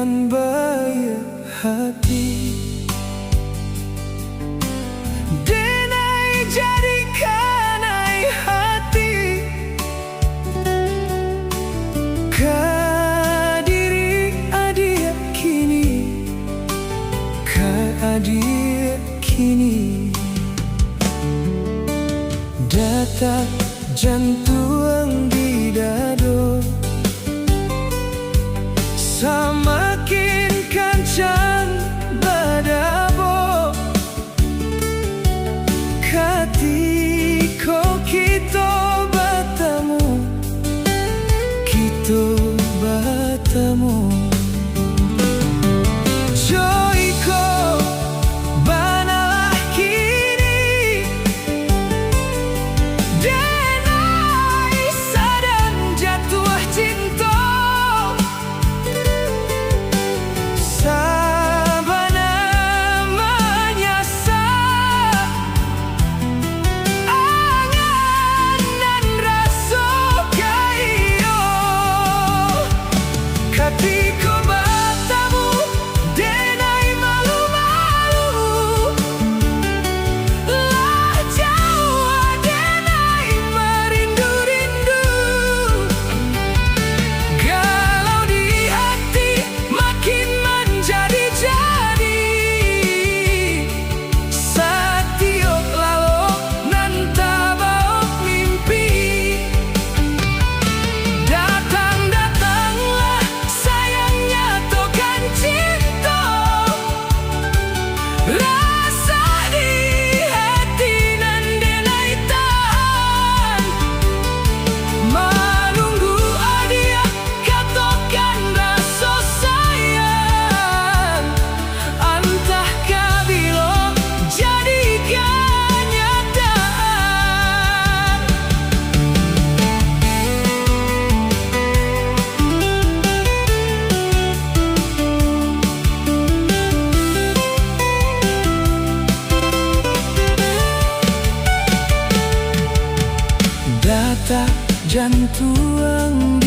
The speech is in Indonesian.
dengan baik hati. Denai jadikan ai hati kadiri adia kini, adia kini. Detak jantung di dado semakin kencang badabo. Ketika kita bertemu, kita bertemu. Joyko banalah kini, denai sedang jatuh cinta. Sabana menyasar angan dan rasa kayo. Ketika bertemu, denai malu-malu. Lah jauh denai merindu-rindu. Galau di hati makin menjadi-jadi. Setiap lalu nan tabau mimpi. Datang-datanglah sayangnya tokan cinta. Rasa di hati nan denai tahan. Menunggu adia katakan rasa sayang. Entah kabilo jadi kenyataan. Detak jantung